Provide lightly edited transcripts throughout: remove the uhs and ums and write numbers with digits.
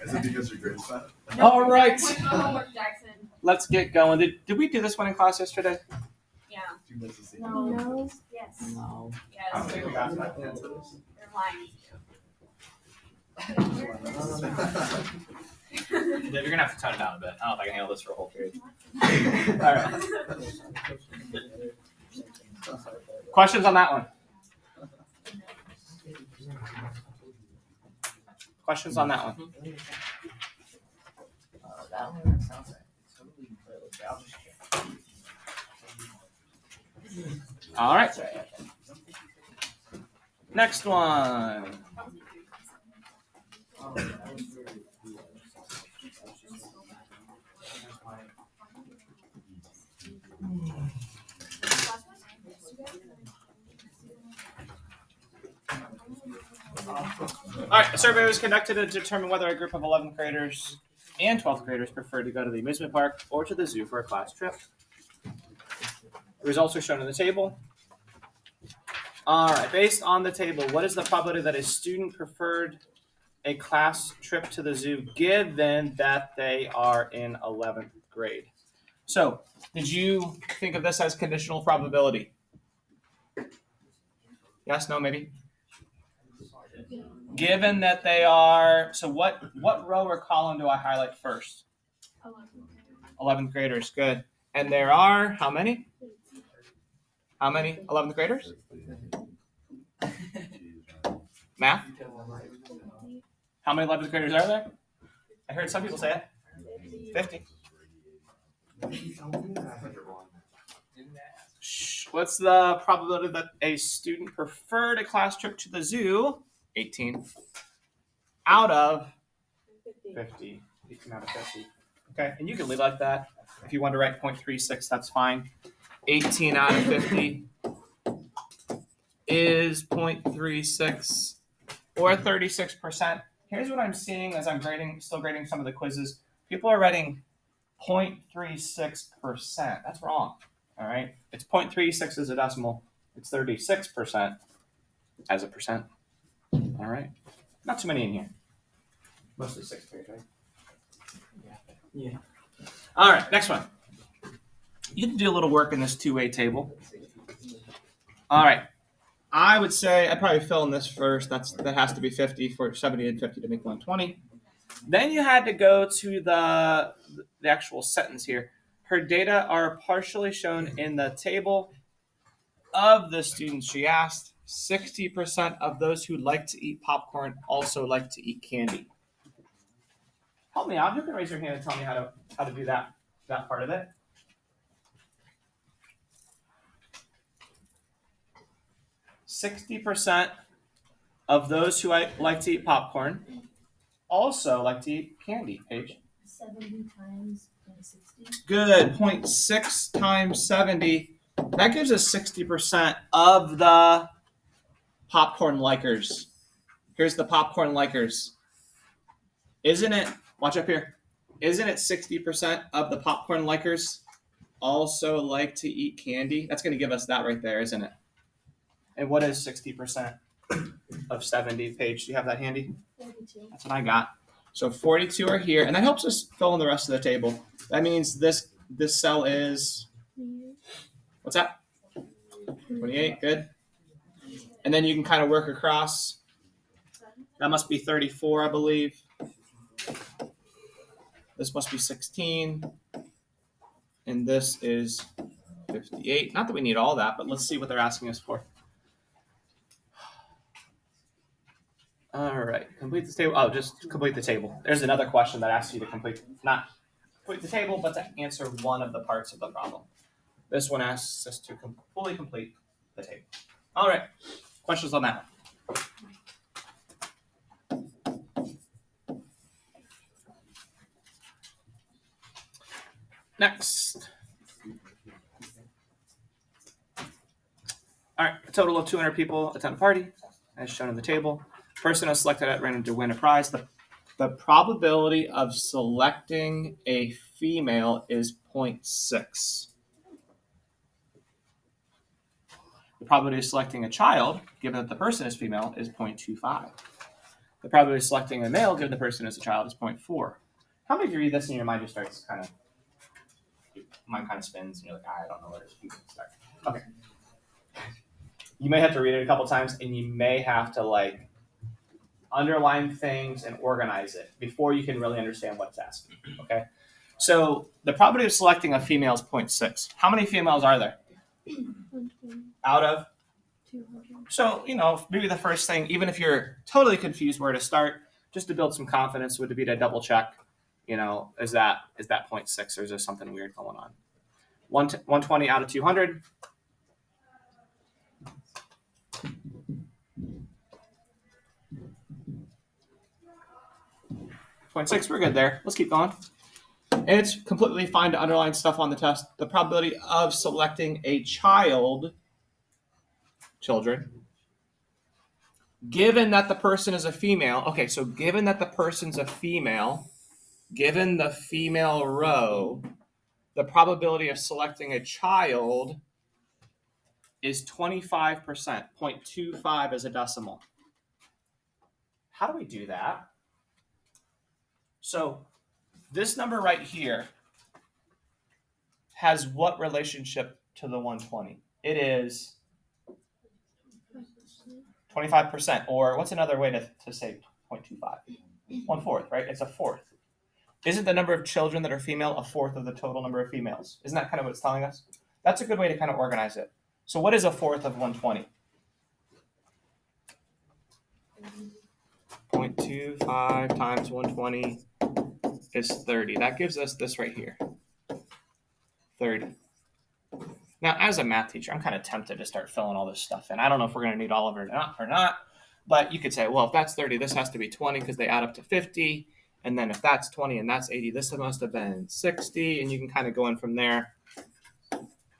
Is it because your grades bad? All right. Homework, Jackson. Let's get going. Did we do this one in class yesterday? Yeah. No. Yes. No. Yes. I don't think we got that. You're lying. Dave, you're gonna have to tone it down a bit. I don't know if I can handle this for a whole period. All right. Questions on that one? Questions on that one? That one sounds like totally All right. Next one. All right, a survey was conducted to determine whether a group of 11th graders and 12th graders prefer to go to the amusement park or to the zoo for a class trip. The results are shown in the table. All right, based on the table, what is the probability that a student preferred a class trip to the zoo given that they are in 11th grade? So, did you think of this as conditional probability? Yes, no, maybe? Given that they are, so what row or column do I highlight first? 11th graders, good. And there are how many? How many 11th graders? Math? How many 11th graders are there? I heard some people say it. 50. Shh. What's the probability that a student preferred a class trip to the zoo? 18. Out of 50. 18 out of 50. Okay, and you can leave like that. If you want to write 0.36, that's fine. 18 out of 50 is 0.36 or 36%. Here's what I'm seeing as I'm still grading some of the quizzes. People are writing 0.36%. That's wrong. All right, it's 0.36 as a decimal. It's 36% as a percent. All right, not too many in here. Mostly 6th grade, right? Yeah. All right, next one. You can do a little work in this two-way table. All right, I would say I'd probably fill in this first. That has to be 50 for 70 and 50 to make 120. Then you had to go to the actual sentence here. Her data are partially shown in the table. Of the students she asked, 60% of those who like to eat popcorn also like to eat candy. Help me out. Who can raise your hand and tell me how to do that part of it? %60 of those who like to eat popcorn also like to eat candy. Paige? 70 times 0.60. Good. 0.6 times 70. That gives us 60% of the popcorn likers. Here's the popcorn likers. Isn't it, watch up here, isn't it 60% of the popcorn likers also like to eat candy? That's going to give us that right there, isn't it? And what is 60% of 70? Paige, do you have that handy? 42. That's what I got. So 42 are here, and that helps us fill in the rest of the table. That means this cell is, what's that? 28, good. And then you can kind of work across. That must be 34, I believe. This must be 16. And this is 58. Not that we need all that, but let's see what they're asking us for. All right, complete the table. Oh, just complete the table. There's another question that asks you to not complete the table, but to answer one of the parts of the problem. This one asks us to fully complete the table. All right, questions on that one? Next. All right, a total of 200 people attend a party, as shown in the table. Person is selected at random to win a prize. The probability of selecting a female is 0.6. The probability of selecting a child, given that the person is female, is 0.25. The probability of selecting a male given the person is a child is 0.4. How many of you read this and your mind just starts mind kind of spins and you're like, I don't know where to start. Okay. You may have to read it a couple times and you may have to underline things and organize it before you can really understand what it's asking. Okay. So the probability of selecting a female is 0.6. How many females are there? Out of? 200. So, maybe the first thing, even if you're totally confused where to start, just to build some confidence would be to double check, is that 0.6 or is there something weird going on? 120 out of 200. .6, we're good there. Let's keep going. And it's completely fine to underline stuff on the test. The probability of selecting a children, given that the person is a female. Okay, so given that the person's a female, given the female row, the probability of selecting a child is 25%, 0.25 as a decimal. How do we do that? So this number right here has what relationship to the 120? It is 25%, or what's another way to say 0.25? 1/4, right? It's a fourth. Isn't the number of children that are female a fourth of the total number of females? Isn't that kind of what it's telling us? That's a good way to kind of organize it. So what is a fourth of 120? 0.25 times 120 is 30. That gives us this right here, 30. Now, as a math teacher, I'm kind of tempted to start filling all this stuff in. I don't know if we're going to need all of it or not, but you could say, well, if that's 30, this has to be 20 because they add up to 50. And then if that's 20 and that's 80, this must have been 60. And you can kind of go in from there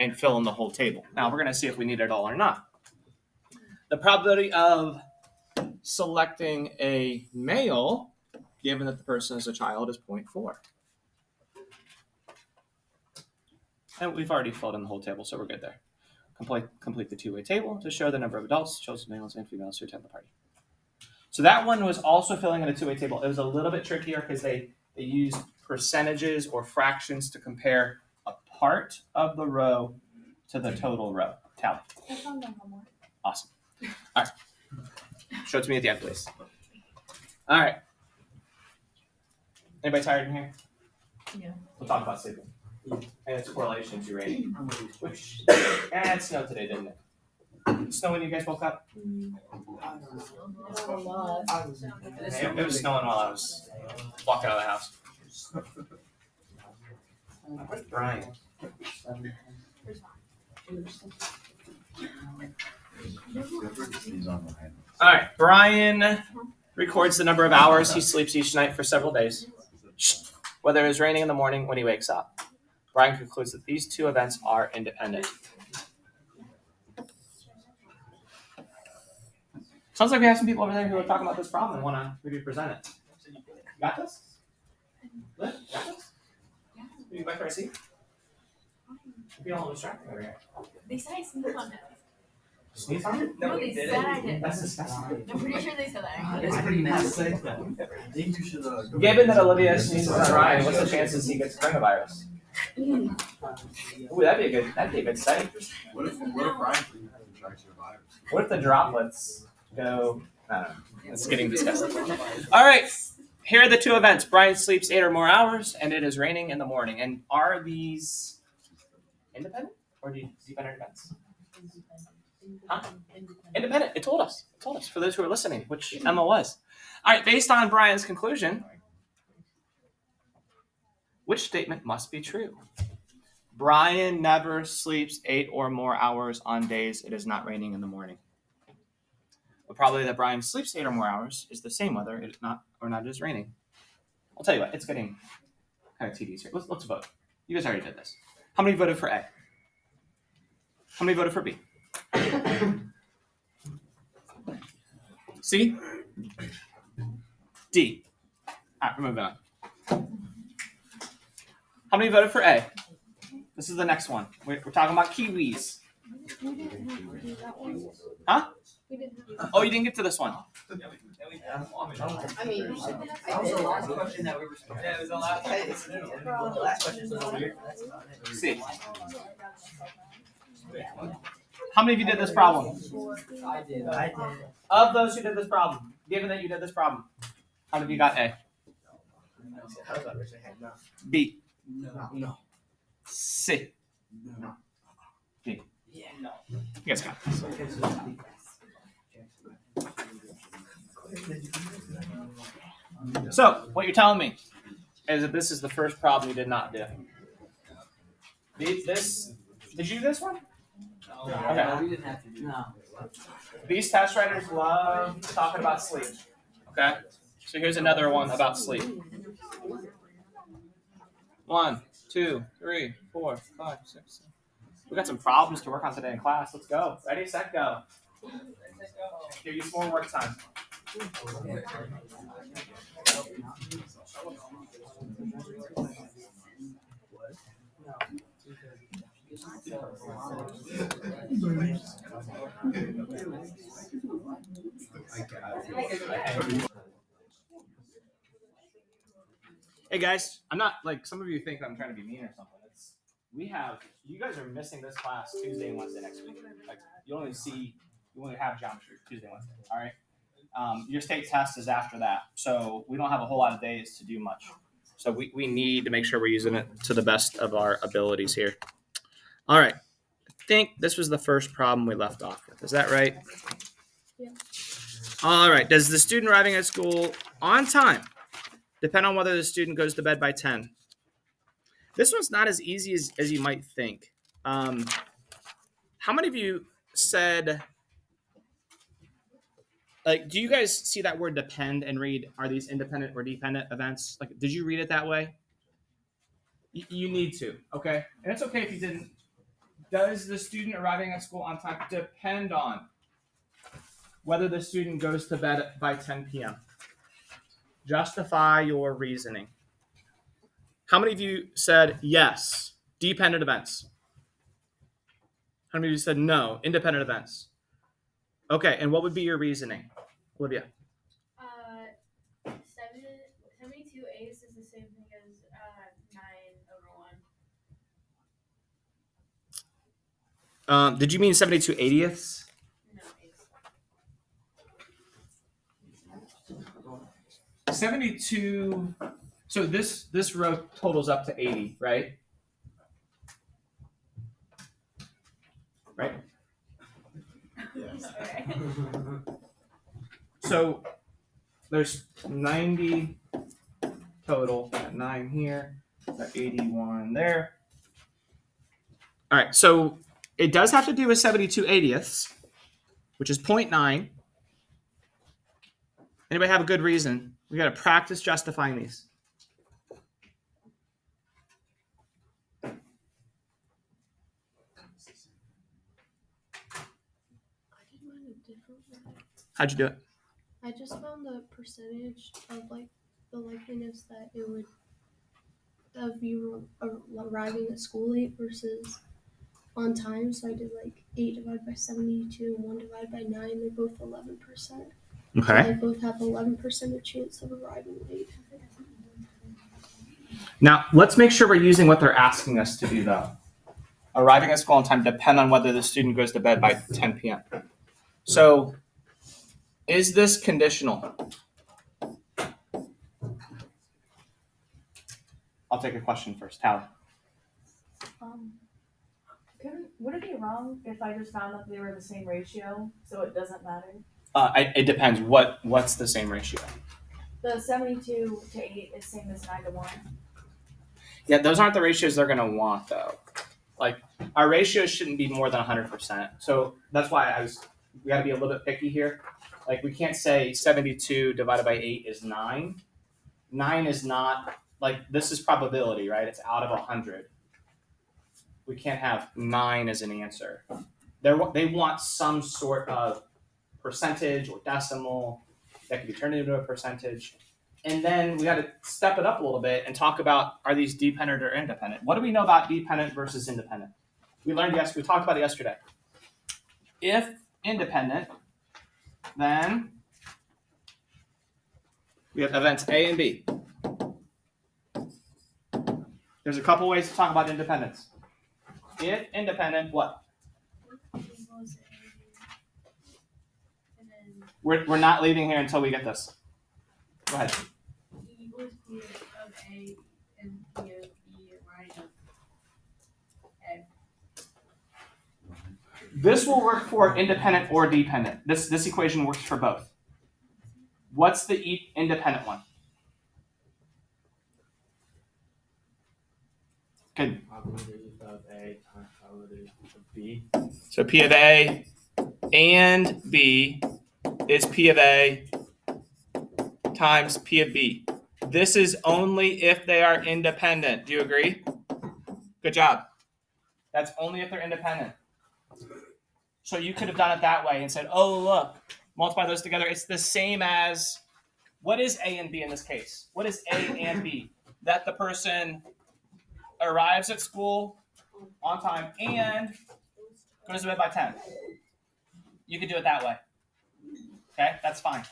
and fill in the whole table. Now, we're going to see if we need it all or not. The probability of selecting a male, given that the person is a child, is 0.4. And we've already filled in the whole table, so we're good there. Complete the two-way table to show the number of adults, children, males, and females who attend the party. So that one was also filling in a two-way table. It was a little bit trickier because they used percentages or fractions to compare a part of the row to the total row tally. I found my homework. Awesome. All right. Show it to me at the end, please. All right. Anybody tired in here? Yeah. We'll talk about sleeping. And its correlation to rating. Which, it snowed today, didn't it? Snow when you guys woke up? Not a lot. It was snowing while I was walking out of the house. Where's Brian? All right, Brian records the number of hours he sleeps each night for several days, whether it is raining in the morning when he wakes up. Brian concludes that these two events are independent. Sounds like we have some people over there who are talking about this problem and want to maybe present it. You got this? Liv, you got this? You back for a seat? You feel a little distracting over here. They said I sneezed on it. Sneeze on it? No, they said I did. That's disgusting. I'm pretty sure they said that. It's pretty nasty. I think you should go. Given that Olivia sneezes on Ryan, what's the chances he gets coronavirus? Ooh, that'd be a good study. What if Ryan contracts your virus? What if the droplets go? I don't know. It's getting disgusting. All right. Here are the two events. Brian sleeps 8 or more hours, and it is raining in the morning. And are these independent or dependent events? Huh? Independent. It told us. For those who are listening, which Emma was. All right. Based on Brian's conclusion, which statement must be true? Brian never sleeps 8 or more hours on days it is not raining in the morning. The probability that Brian sleeps 8 or more hours is the same whether it's not or not it is raining. I'll tell you what, it's getting kind of tedious here. Let's vote. You guys already did this. How many voted for A? How many voted for B? C? D? All right, we're moving on. How many voted for A? This is the next one. We're talking about kiwis. We didn't have to do that one. Huh? We didn't have. Oh, you didn't get to this one. I mean, That was the last question that we were. Yeah, it was the last. The last question was weird. See. How many of you did this problem? I did. Of those who did this problem, given that you did this problem, how many of you got A? B? No. C? No. D? Yeah. No. You guys got this. So, what you're telling me is that this is the first problem you did not do. Did you do this one? Okay. We didn't have to do. No. These test writers love talking about sleep. Okay? So here's another one about sleep. 1, 2, 3, 4, 5, 6, 7. We got some problems to work on today in class. Let's go. Ready, set, go. Give you some more work time. Hey guys, I'm not like some of you think I'm trying to be mean or something. You guys are missing this class Tuesday and Wednesday next week. Like you only have geometry Tuesday and Wednesday. All right. Your state test is after that, so we don't have a whole lot of days to do much. So we need to make sure we're using it to the best of our abilities here. All right. I think this was the first problem we left off with. Is that right? Yeah. All right. Does the student arriving at school on time depend on whether the student goes to bed by 10? This one's not as easy as you might think. How many of you said, like, do you guys see that word depend and read, are these independent or dependent events? Like, did you read it that way? You need to, okay? And it's okay if you didn't. Does the student arriving at school on time depend on whether the student goes to bed by 10 p.m.? Justify your reasoning. How many of you said yes, dependent events? How many of you said no, independent events? Okay, and what would be your reasoning, Olivia? 72 A's is the same thing as 9/1. Did you mean 72 80ths? No, A's. 72. So this row totals up to 80, right? Right? Okay. So there's 90 total. Got 9 here. Got 81 there. All right. So it does have to do with 72 80ths, which is 0.9. Anybody have a good reason? We got to practice justifying these. I did mine a different way. How'd you do it? I just found the percentage of like the likeliness that it would of you arriving at school late versus on time. So I did like 8 divided by 72 and 1 divided by 9. They're both 11%. So they both have 11% of chance of arriving late. Now, let's make sure we're using what they're asking us to do, though. Arriving at school on time depend on whether the student goes to bed by 10 p.m. So, is this conditional? I'll take a question first. Hallie. Would it be wrong if I just found that they were the same ratio, so it doesn't matter? It depends. What's the same ratio? The 72 to 8 is same as 9 to 1. Yeah, those aren't the ratios they're going to want, though. Like, our ratios shouldn't be more than 100%. So that's why we got to be a little bit picky here. Like, we can't say 72 divided by 8 is 9. 9 is not, like, this is probability, right? It's out of 100. We can't have 9 as an answer. They want some sort of percentage or decimal that can be turned into a percentage. And then we got to step it up a little bit and talk about, are these dependent or independent? What do we know about dependent versus independent? We talked about it yesterday. If independent, then we have events A and B. There's a couple ways to talk about independence. If independent, what? Equals A, and then We're not leaving here until we get this. Go ahead. E equals P of A and P of B and right of A. This will work for independent or dependent. This equation works for both. What's the independent one? Good. Probability of A times probability of B. So P of A and B is P of A times P of B. This is only if they are independent. Do you agree? Good job. That's only if they're independent. So you could have done it that way and said, oh, look, multiply those together. It's the same as, what is A and B in this case? What is A and B? That the person arrives at school on time and goes to bed by 10. You could do it that way. Okay, that's fine.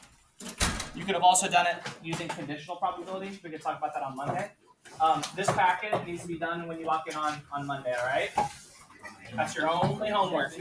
You could have also done it using conditional probability. We could talk about that on Monday. This packet needs to be done when you walk in on Monday, all right? That's your only homework.